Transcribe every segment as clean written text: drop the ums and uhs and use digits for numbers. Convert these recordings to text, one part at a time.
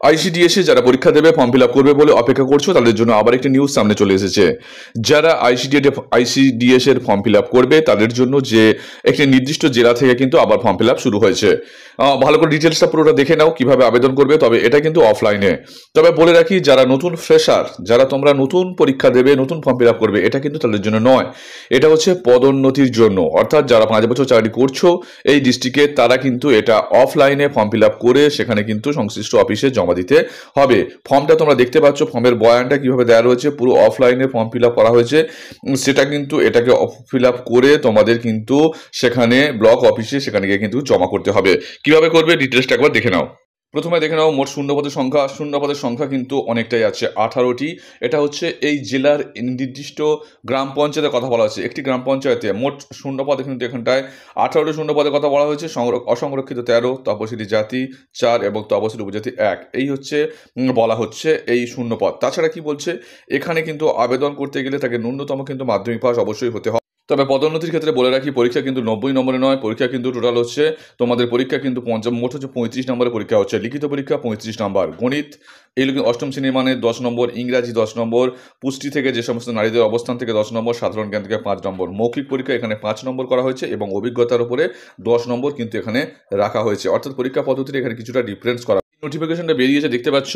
আইসিডিএসে যারা পরীক্ষা দেবে ফর্ম ফিল আপ করবে বলে অপেক্ষা করছো তাদের জন্য আবার একটি নিউজ সামনে চলে এসেছে। যারা আইসিডিএস এর ফর্ম ফিল আপ করবে তাদের জন্য যে একটি নির্দিষ্ট জেলা থেকে কিন্তু আবার ফর্ম ফিল আপ শুরু হয়েছে। ভালো করে ডিটেলসটা পুরোটা দেখে নাও কিভাবে আবেদন করবে, তবে এটা কিন্তু অফলাইনে। তবে বলে রাখি, যারা নতুন ফ্রেশার, যারা তোমরা নতুন পরীক্ষা দেবে, নতুন ফর্ম ফিল আপ করবে, এটা কিন্তু তাদের জন্য নয়। এটা হচ্ছে পদোন্নতির জন্য, অর্থাৎ যারা 5 বছর চাকরি করছো এই ডিস্ট্রিক্টে তারা কিন্তু এটা অফলাইনে ফর্ম ফিল আপ করে সেখানে কিন্তু সংশ্লিষ্ট অফিসে জমা দিতে হবে। ফর্মটা তোমরা দেখতে পাচ্ছ, ফর্মের বয়ানটা কিভাবে দেওয়া রয়েছে, পুরো অফলাইনে ফর্ম ফিল আপ করা হয়েছে। সেটা কিন্তু এটাকে ফিল আপ করে তোমাদের কিন্তু সেখানে ব্লক অফিসে সেখানে গিয়ে কিন্তু জমা করতে হবে। কিভাবে করবে ডিটেলসটা একবার দেখে নাও। প্রথমে দেখে নাও মোট শূন্যপদের সংখ্যা। শূন্যপদের সংখ্যা কিন্তু অনেকটাই আছে, 18টি। এটা হচ্ছে এই জেলার নির্দিষ্ট গ্রাম পঞ্চায়েতের কথা বলা হচ্ছে। একটি গ্রাম পঞ্চায়েতে মোট শূন্যপদ কিন্তু এখানটায় 18টি শূন্যপদের কথা বলা হয়েছে। অসংরক্ষিত 13, তপশিলি জাতি 4 এবং তপশিলি উপজাতি 1, এই হচ্ছে বলা হচ্ছে এই শূন্যপদ। তাছাড়া কি বলছে, এখানে কিন্তু আবেদন করতে গেলে তাকে ন্যূনতম কিন্তু মাধ্যমিক পাস অবশ্যই হতে হবে। তবে পদোন্নতির ক্ষেত্রে বলে রাখি, পরীক্ষা কিন্তু 90 নম্বরে নয়, পরীক্ষা কিন্তু টোটাল হচ্ছে তোমাদের পরীক্ষা কিন্তু মোট হচ্ছে 35 নম্বরের পরীক্ষা হচ্ছে। লিখিত পরীক্ষা 35 নম্বর, গণিত এই অষ্টম শ্রেণীর মানে 10 নম্বর, ইংরাজি 10 নম্বর, পুষ্টি থেকে যে সমস্ত নারীদের অবস্থান থেকে 10 নম্বর, সাধারণ জ্ঞান থেকে 5 নম্বর, মৌখিক পরীক্ষা এখানে 5 নম্বর করা হয়েছে এবং অভিজ্ঞতার উপরে 10 নম্বর কিন্তু এখানে রাখা হয়েছে। অর্থাৎ পরীক্ষা পদ্ধতিতে এখানে কিছুটা ডিফারেন্স করা। নোটিফিকেশনটা বেরিয়েছে দেখতে পাচ্ছ,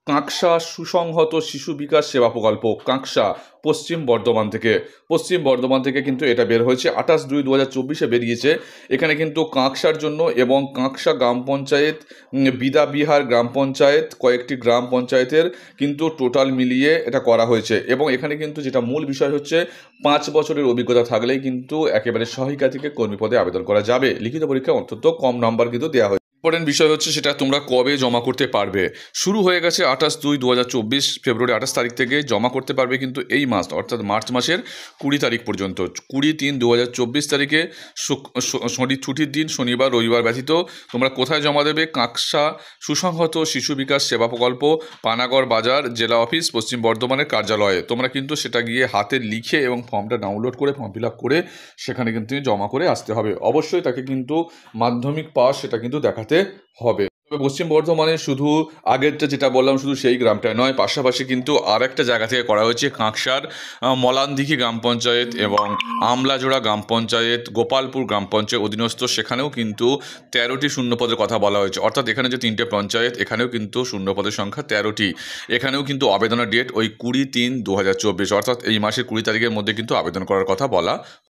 কাঁকসা সুসংহত শিশু বিকাশ সেবা প্রকল্প, কাঁকসা, পশ্চিম বর্ধমান থেকে কিন্তু এটা বের হয়েছে। 28/2/2024 বেরিয়েছে। এখানে কিন্তু কাঁকসার জন্য এবং কাঁকসা গ্রাম পঞ্চায়েত, বিদাবিহার গ্রাম পঞ্চায়েত, কয়েকটি গ্রাম পঞ্চায়েতের কিন্তু টোটাল মিলিয়ে এটা করা হয়েছে। এবং এখানে কিন্তু যেটা মূল বিষয় হচ্ছে, 5 বছরের অভিজ্ঞতা থাকলেই কিন্তু একেবারে সহায়িকা থেকে কর্মী পদে আবেদন করা যাবে। লিখিত পরীক্ষা অন্তত কম নাম্বার কিন্তু দেওয়া হয়েছে। ইম্পর্টেন্ট বিষয় হচ্ছে সেটা তোমরা কবে জমা করতে পারবে। শুরু হয়ে গেছে 28/2/2024, ফেব্রুয়ারি 28 তারিখ থেকে জমা করতে পারবে কিন্তু এই মাস, অর্থাৎ মার্চ মাসের 20 তারিখ পর্যন্ত। 20/3/2024 তারিখে ছুটির দিন শনিবার রবিবার ব্যতীত তোমরা কোথায় জমা দেবে? কাঁকসা সুসংহত শিশু বিকাশ সেবা প্রকল্প, পানাগড় বাজার, জেলা অফিস, পশ্চিম বর্ধমানের কার্যালয়ে। তোমরা কিন্তু সেটা গিয়ে হাতে লিখে এবং ফর্মটা ডাউনলোড করে ফর্ম ফিল আপ করে সেখানে কিন্তু জমা করে আসতে হবে। অবশ্যই তাকে কিন্তু মাধ্যমিক পাস সেটা কিন্তু দেখাতে হবে। তবে পশ্চিম বর্ধমানে শুধু আগেরটা যেটা বললাম শুধু সেই গ্রামটায় নয়, পাশাপাশি কিন্তু আর একটা জায়গা থেকে করা হয়েছে। কাঁকসার মলানদিঘি গ্রাম পঞ্চায়েত এবং আমলাজোড়া গ্রাম পঞ্চায়েত, গোপালপুর গ্রাম পঞ্চায়েত অধীনস্থ, সেখানেও কিন্তু 13টি শূন্যপদের কথা বলা হয়েছে। অর্থাৎ এখানে যে 3টে পঞ্চায়েত, এখানেও কিন্তু শূন্যপদের সংখ্যা 13টি। এখানেও কিন্তু আবেদনের ডেট ওই 20/3/2024, অর্থাৎ এই মাসের 20 তারিখের মধ্যে কিন্তু আবেদন করার কথা বলা